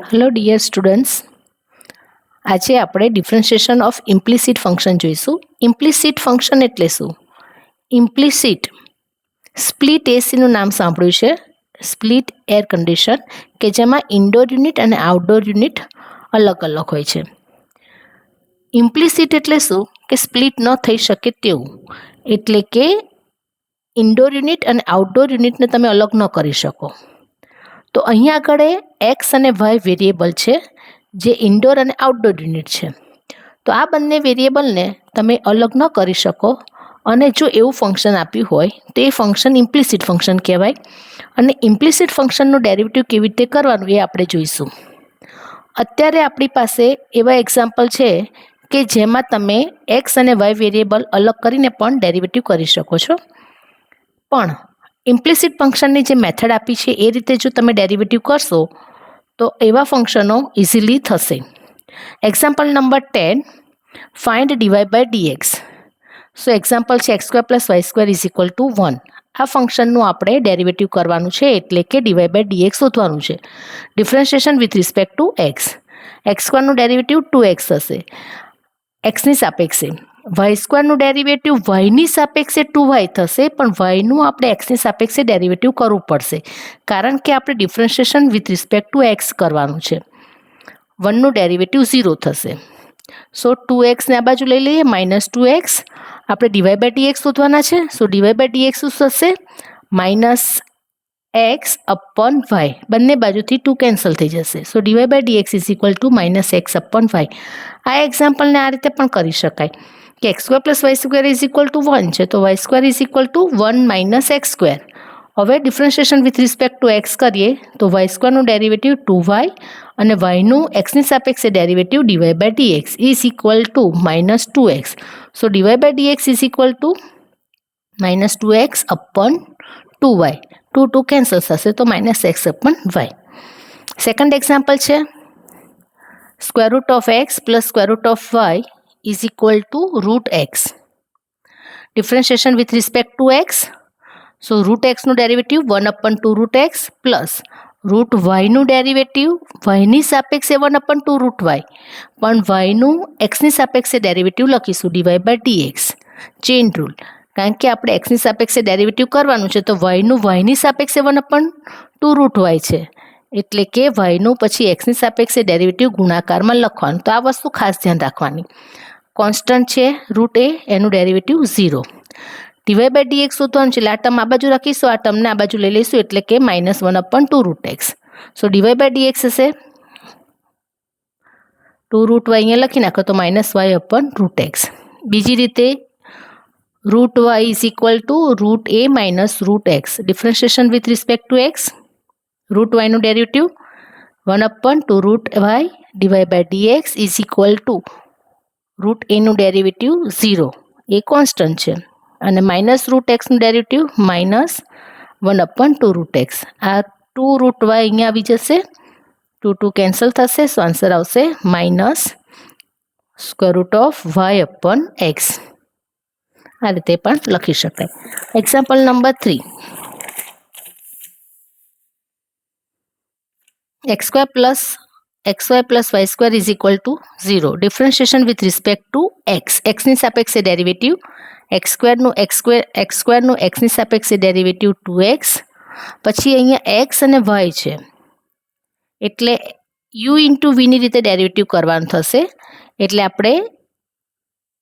Hello dear students, આજે આપણે differentiation of implicit function જોઈશું. ઇમ્પ્લિસિટ ફંક્શન એટલે શું? ઇમ્પ્લિસિટ સ્પ્લિટ એસીનું નામ સાંભળ્યું છે, સ્પ્લિટ એર કન્ડિશન, કે જેમાં ઇન્ડોર યુનિટ અને આઉટડોર યુનિટ અલગ અલગ હોય છે. ઇમ્પ્લિસિટ એટલે શું? કે સ્પ્લિટ ન થઈ શકે તેવું, એટલે કે ઇન્ડોર યુનિટ અને આઉટડોર યુનિટને તમે અલગ ન કરી શકો. તો અહીંયા આગળ એક્સ અને વાય વેરિયેબલ છે, જે ઇન્ડોર અને આઉટડોર યુનિટ છે. તો આ બંને વેરિયેબલને તમે અલગ ન કરી શકો, અને જો એવું ફંક્શન આપ્યું હોય તો એ ફંક્શન ઇમ્પ્લિસિટ ફંક્શન કહેવાય. અને ઇમ્પ્લિસિટ ફંક્શનનું ડેરિવેટિવ કેવી રીતે કરવાનું એ આપણે જોઈશું. અત્યારે આપણી પાસે એવા એક્ઝામ્પલ છે કે જેમાં તમે એક્સ અને વાય વેરિયેબલ અલગ કરીને પણ ડેરિવેટિવ કરી શકો છો. પણ ઇમ્પ્લિસિટ ફંક્શનની જે મેથડ આપી છે એ રીતે જો તમે ડેરિવેટિવ કરશો તો એવા ફંક્શનો ઇઝીલી થશે. Example number 10, find dy by dx. So example છે x² + y² = 1. આ ફંક્શનનું આપણે ડેરિવેટિવ કરવાનું છે, એટલે કે ડીવાય બાય ડીએક્સ શોધવાનું છે. Differentiation with respect to x. x² નું ડેરિવેટિવ 2x હશે એક્સની સાપેક્ષે. y² નું ડેરિવેટિવ વાયની સાપેક્ષે 2y થશે, પણ વાયનું આપણે એક્સની સાપેક્ષે ડેરિવેટિવ કરવું પડશે, કારણ કે આપણે differentiation with respect to x કરવાનું છે. 1નું ડેરિવેટિવ 0 થશે. સો 2xને આ બાજુ લઈ લઈએ, -2x. આપણે ડીવાય બાય ડીએક્સ શોધવાના છે. સો ડીવાય બાય ડીએક્સ શું થશે? -x upon y. બંને બાજુથી 2 કેન્સલ થઈ જશે. So dy by dx = -x upon y. આ એક્ઝામ્પલને આ રીતે પણ કરી શકાય કે x² + y² = 1 છે, તો y² = 1 - x². હવે differentiation with respect to x કરીએ તો y² નું ડેરિવેટિવ 2y અને yનું એક્સની સાપેક્ષે derivative dy by dx = -2x. So dy by dx = -2x upon 2y. 2 cancel થશે, તો -x upon y. Second example છે √x + √y = √x. Differentiation with respect to x. So √x નું derivative 1/2 √x plus √y નું derivative yની સાપેક્ષે 1/2 √y, પણ yનું એક્સની સાપેક્ષે ડેરિવેટિવ લખીશું dy by dx. Chain rule, કારણ કે આપણે એક્સની સાપેક્ષે ડેરિવેટિવ કરવાનું છે, તો yનું yની સાપેક્ષે 1/2 √y છે, એટલે કે yનું પછી એક્સની સાપેક્ષે ડેરિવેટિવ ગુણાકારમાં લખવાનું. તો આ વસ્તુ ખાસ ધ્યાન રાખવાની. કોન્સ્ટન્ટ છે √a, એનું ડેરિવેટિવ 0. ડીવાય બાય ડીએક્સ શોધવાનું છે, એટલે આ ટર્મ આ બાજુ રાખીશું, આ ટર્મને આ બાજુ લઈ લઈશું, એટલે કે -1/2 √x. So dy by dx હશે 2 √y અહીંયા લખી નાખો તો -y/√x. બીજી રીતે √y = √a - √x. Differentiation with respect to x. √y નું derivative 1/2 √y dy by dx = √a નું ડેરિવેટિવ 0, એ કોન્સ્ટન્ટ છે, અને -√x નું ડેરિવેટિવ -1/2 √x. આ 2 √y અહીંયા આવી જશે, 2 કેન્સલ થશે. સો આન્સર આવશે -√y/x. આ રીતે પણ લખી શકાય. Example number 3, x² + xy + y² = 0. Differentiation with respect to x. એક્સની સાપેક્ષે ડેરિવેટિવ x² નું એક્સની સાપેક્ષે ડેરિવેટિવ 2x. પછી અહીંયા એક્સ અને વાય છે, એટલે u × v ની રીતે ડેરિવેટિવ કરવાનું થશે. એટલે આપણે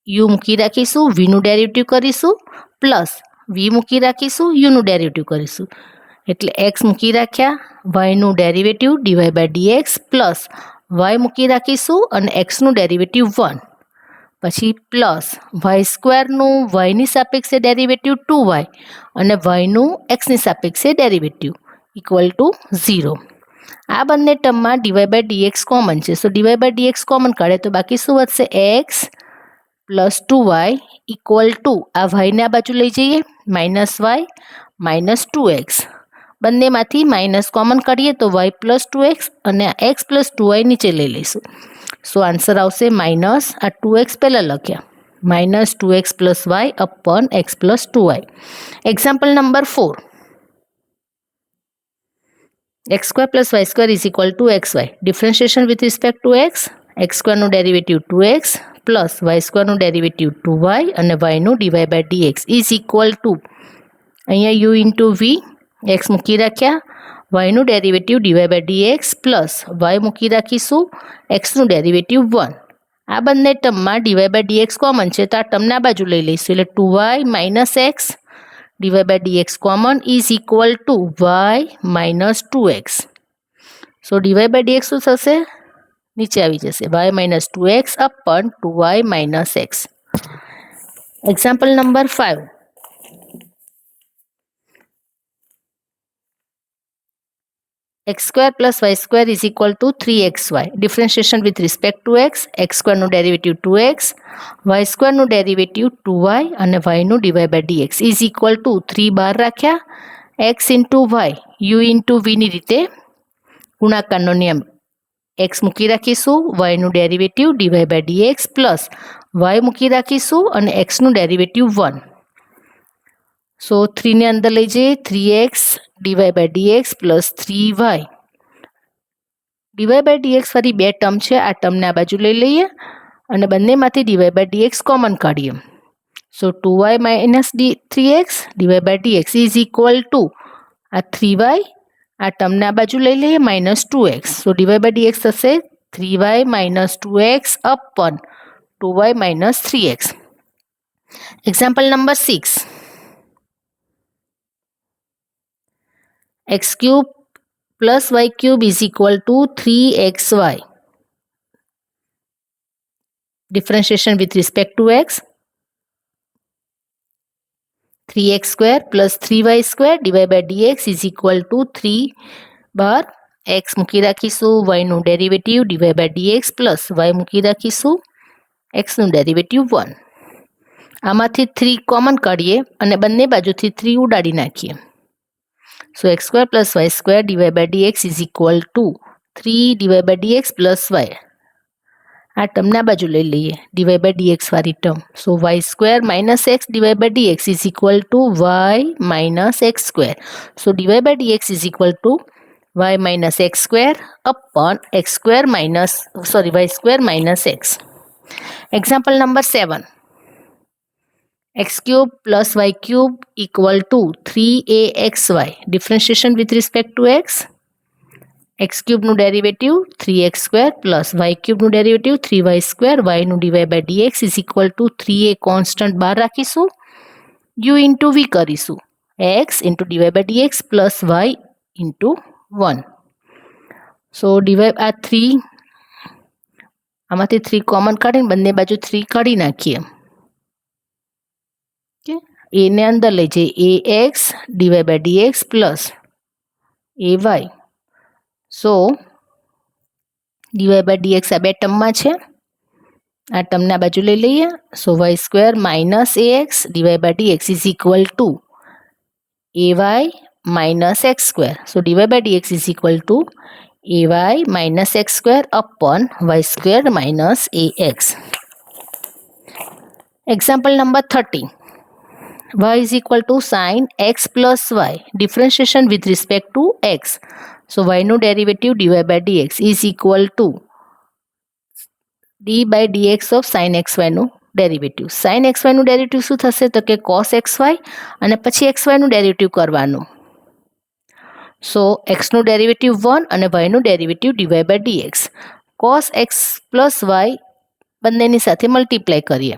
u મૂકી રાખીશું, v નું ડેરિવેટિવ કરીશું, પ્લસ v મૂકી રાખીશું, u નું ડેરિવેટિવ કરીશું. એટલે x મૂકી રાખ્યા, yનું derivative dy by dx plus y મૂકી રાખીશું અને xનું ડેરિવેટિવ 1. પછી પ્લસ y² નું yની સાપેક્ષે ડેરિવેટિવ 2y અને yનું એક્સની સાપેક્ષે ડેરિવેટિવ = 0. આ બંને ટર્મમાં ડીવાય બાય ડીએક્સ કોમન છે. સો ડીવાય બાય ડીએક્સ કોમન કાઢે તો બાકી શું વધશે? x + 2y = આ yને આ બાજુ લઈ જઈએ, -y - 2x. બંનેમાંથી માઇનસ કોમન કાઢીએ તો y + 2x અને x + 2y નીચે લઈ લઈશું. સો આન્સર આવશે માઇનસ, આ 2x પહેલાં લખ્યા, -2x + y upon x + 2y. Example number 4, x square plus y square is equal to x y. Differentiation with respect to x સ્ક્વેરનું ડેરિવેટિવ 2x પ્લસ વાય સ્ક્વેરનું derivative 2y અને વાયનું dy by dx is equal to અહીંયા u into v x મૂકી રાખ્યા, વાયનું derivative dy by dx plus y મૂકી રાખીશું, એક્સનું ડેરિવેટિવ 1. આ બંને ટર્મમાં ડીવાય બાય ડીએક્સ કોમન છે તો આ ટર્મને આ બાજુ લઈ લઈશું એટલે 2y minus x dy by dx common is equal to y minus 2x. So dy by dx શું થશે? નીચે આવી જશે y minus 2x upon 2y minus x. Example number 5. X square plus y square is equal to 3xy. Differentiation with respect to x સ્ક્વેરનું derivative 2x, y સ્ક્વેરનું derivative 2y અને વાયનું dy by dx is equal to 3 બહાર રાખ્યા, x into why you into વીની રીતે ગુણાકારનો નિયમ એક્સ મૂકી રાખીશું, વાયનું derivative dy by dx plus y મૂકી રાખીશું અને એક્સનું ડેરિવેટિવ 1. સો 3ને અંદર લઈ જઈએ 3x dy by dx plus 3y. Dy by dx વાળી બે ટર્મ છે, આ ટર્મને આ બાજુ લઈ લઈએ અને બંનેમાંથી ડીવાય બાય ડીએક્સ કોમન કાઢીએ. So 2y minus 3x dy by dx is equal to આ 3y, આ ટર્મને આ બાજુ લઈ લઈએ minus 2x. So dy by dx થશે 3y minus 2x upon 2y minus 3x. Example number 6. x cube plus y cube is equal to 3xy. Differentiation with respect to x. 3x square plus 3y square divided by dx is equal to 3 bar x મૂકી રાખીશું, y નું derivative divided by dx plus y મૂકી રાખીશું, x નું derivative 1. આમાંથી 3 common કાઢીએ અને બંને બાજુથી 3 ઉડાડી નાખીએ. So x square plus y square divided by dx is equal to 3 divided by dx plus y. આ ટર્મને આ બાજુ લઈ લઈએ divided by dx વાળી term. So y square minus x divided by dx is equal to y minus x square. So divided by dx is equal to y minus x square upon x square minus y square minus x. Example number 7. x cube plus y cube equal to 3axy. Differentiation with respect to x cube નું derivative 3x square plus y cube નું derivative 3y square, y નું divided by dx is equal to 3a constant બહાર રાખીશું, u into v કરીશું, x into divided by dx plus y into 1. So divide આ 3 આમાંથી 3 common કાઢીને બંને બાજુ 3 કાઢી નાખીએ. a ને અંદર લઈ જઈએ ax divided by dx plus ay. So divided by dx આ બે ટર્મમાં છે, આ ટર્મને આ બાજુ લઈ લઈએ. સો y square minus ax divided by dx is equal to ay minus x square. So divided by dx is equal to ay minus x square upon y square minus ax. Example number 30. y is equal to sin x plus y. Differentiation with respect to x. So y નું derivative divided by dx is equal to d by dx of sin xy નું derivative. sin xy નું derivative શું થશે તો કે cos xy અને પછી xy નું ડેરિવેટિવ કરવાનું. સો x નું ડેરિવેટિવ 1 અને y નું derivative divided by dx. cos x plus y બંનેની સાથે મલ્ટીપ્લાય કરીએ.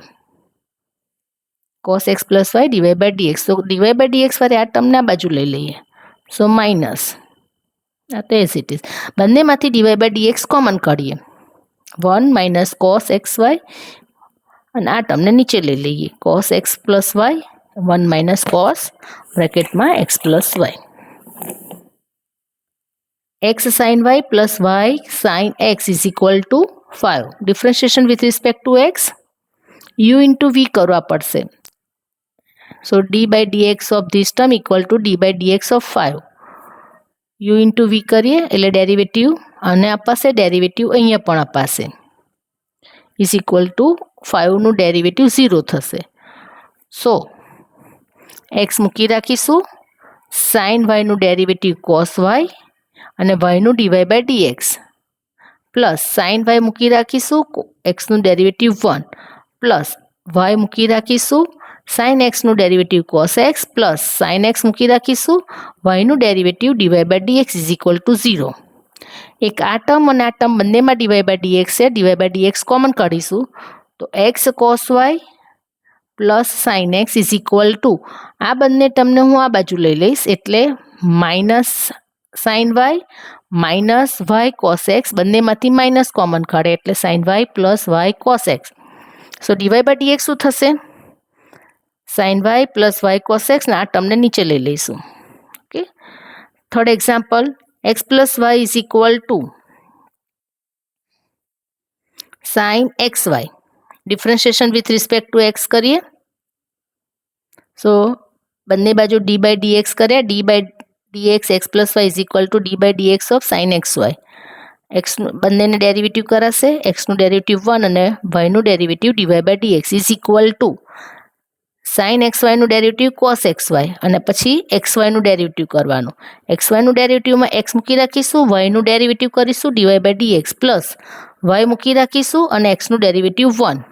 cos x plus y divided by dx. તો divided by dx વાળી આ ટર્મને આ બાજુ લઈ લઈએ. સો માઇનસ આ તો એઝ ઇટ ઇઝ, બંનેમાંથી divided by dx કોમન કાઢીએ, 1 માઇનસ cos xy અને આ ટર્મને નીચે લઈ લઈએ, cos x plus y 1 minus cos બ્રેકેટમાં x plus y. x sin y plus y sin x is equal to 5. Differentiation with respect to x, u into v કરવા પડશે. So d by dx of this term equal to d by dx of 5. u into v કરીએ એટલે derivative અને અપાશે, derivative અહીંયા પણ અપાશે, is equal to 5 નું ડેરિવેટિવ 0 થશે. સો x મૂકી રાખીશું, sin y નું ડેરિવેટિવ cos y અને વાયનું dy by dx plus sine y મૂકી રાખીશું, એક્સનું ડેરિવેટિવ 1 પ્લસ વાય મૂકી રાખીશું, સાઇન એક્સનું derivative cos x plus sine x મૂકી રાખીશું, વાયનું derivative dy by dx is equal to 0. એક આ ટર્મ અને આ ટર્મ બંનેમાં ડીવાય બાય ડીએક્સ છે, ડીવાય બાય ડીએક્સ કોમન કાઢીશું તો x cos y plus sine x is equal to આ બંને ટર્મને હું આ બાજુ લઈ લઈશ એટલે minus sine y minus y cos x, બંનેમાંથી માઇનસ કોમન કાઢે એટલે sine y plus y cos x. So dy by dx શું થશે? Sine y plus y cos x ને આ ટર્મને નીચે લઈ લઈશું. Okay, third example x plus y is equal to sine x y. Differentiation with respect to x કરીએ. So બંને બાજુ ડી બાય ડીએક્સ કર્યા, D by dx x plus y is equal to d by dx of sine x y. એક્સનું બંનેને derivative કરાશે, એક્સનું derivative 1 અને વાયનું derivative dy by dx is equal to sine x વાયનું ડેરિવેટિવ કોસ એક્સ વાય અને પછી x વાયનું ડેરિવેટિવ કરવાનું. એક્સ વાયનું ડેરિવેટિવમાં એક્સ મૂકી રાખીશું, વાયનું ડેરિવેટિવ કરીશું dy by dx plus y મૂકી રાખીશું અને એક્સનું ડેરિવેટિવ 1.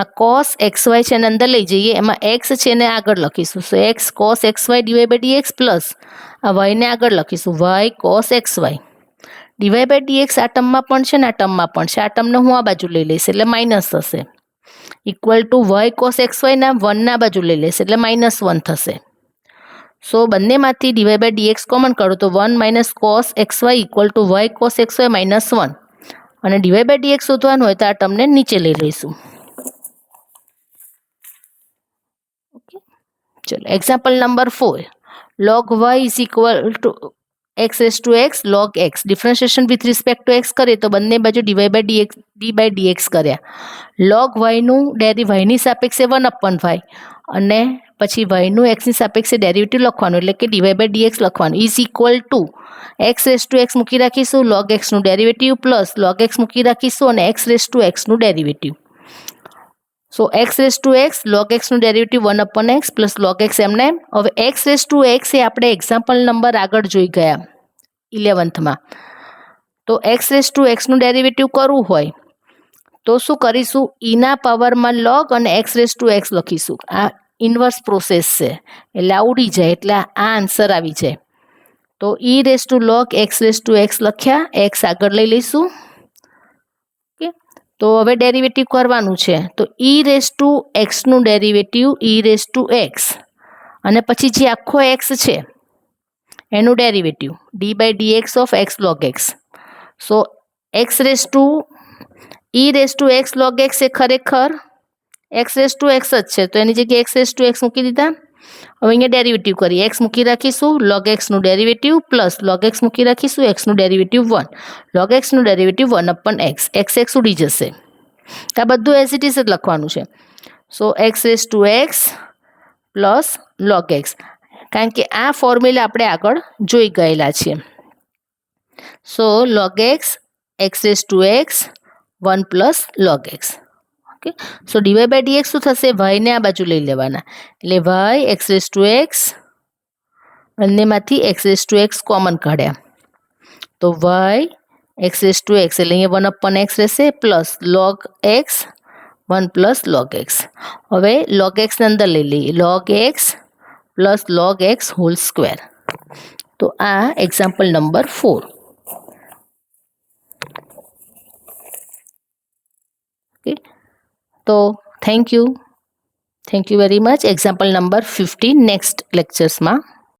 આ કોસ એક્સ વાય છે એને અંદર લઈ જઈએ, એમાં એક્સ છે એને આગળ લખીશું. So x cos x y dy by dx plus આ વાયને આગળ લખીશું y cos x y. Dy by dx આ ટર્મમાં પણ છે ને આ ટર્મમાં પણ છે, આ ટર્મને હું આ બાજુ લઈ લઈશ એટલે માઇનસ થશે equal to y cos x વાયના 1 ના બાજુ લઈ લઈશ એટલે -1 થશે. સો બંનેમાંથી ડીવાય બાય ડીએક્સ કોમન કાઢો તો 1 minus cos x y equal to y cos x y -1 અને ડીવાય બાય ડીએક્સ શોધવાનું હોય તો આ ટર્મને નીચે લઈ લઈશું. ઓકે, ચલો example number 4 log y is equal to x raise to x log x. Differentiation with respect to x કરીએ તો બંને બાજુ dy by dx d by dx કર્યા. log વાયનું વાયની સાપેક્ષે 1/y અને પછી વાયનું એક્સની સાપેક્ષે ડેરિવેટિવ લખવાનું એટલે કે ડીવાય બાય ડીએક્સ લખવાનું is equal to x raise to x મૂકી રાખીશું, log એક્સનું ડેરિવેટિવ પ્લસ log એક્સ મૂકી રાખીશું અને એક્સ રેસ ટુ એક્સનું derivative. So x raise to x log એક્સનું derivative 1/x plus log x એમને એમ. હવે એક્સ રેસ ટુ એક્સ એ આપણે એક્ઝામ્પલ નંબર આગળ જોઈ ગયા 11th. તો એક્સ રેસ ટુ એક્સનું ડેરિવેટિવ કરવું હોય તો શું કરીશું? ઈના પાવરમાં log અને એક્સ રેસ ટુ એક્સ લખીશું. આ ઇન્વર્સ પ્રોસેસ છે એટલે આ ઉડી જાય એટલે આ આન્સર આવી જાય. તો e raise two log x raise to x લખ્યા, એક્સ આગળ લઈ લઈશું. ઓકે, તો હવે ડેરિવેટિવ કરવાનું છે તો ઈ રેસ ટુ એક્સનું derivative e raise to x અને પછી જે આખો એક્સ છે એનું derivative d by dx of x log x. So x raise to e raise to x log x એ ખરેખર એક્સ રેસ ટુ એક્સ જ છે તો એની જગ્યાએ એક્સ રેસ ટુ એક્સ મૂકી દીધા. હવે અહીંયા ડેરિવેટિવ કરીએ, એક્સ મૂકી રાખીશું, log એક્સનું ડેરિવેટિવ પ્લસ log એક્સ મૂકી રાખીશું, એક્સનું ડેરિવેટિવ 1, log એક્સનું ડેરિવેટિવ 1/x. એક્સ ઉડી જશે, આ બધું એઝ ઇટ ઇઝ જ લખવાનું છે. So x raise to x plus log x, કારણ કે આ ફોર્મ્યુલા આપણે આગળ જોઈ ગયેલા છીએ. So log x x raise to x 1 plus log x. Okay, so dy by dx શું થશે? વાયને આ બાજુ લઈ લેવાના એટલે y x raise to x, બંનેમાંથી x raise to x common કાઢ્યા તો y x raise to x એટલે અહીંયા 1/x રહેશે plus log x 1 plus log x. હવે log એક્સને અંદર લઈ લઈએ, log x plus log x whole square. તો આ એક્ઝામ્પલ નંબર 4. ઓકે, તો thank you very much. Example number 15 next લેક્ચર્સમાં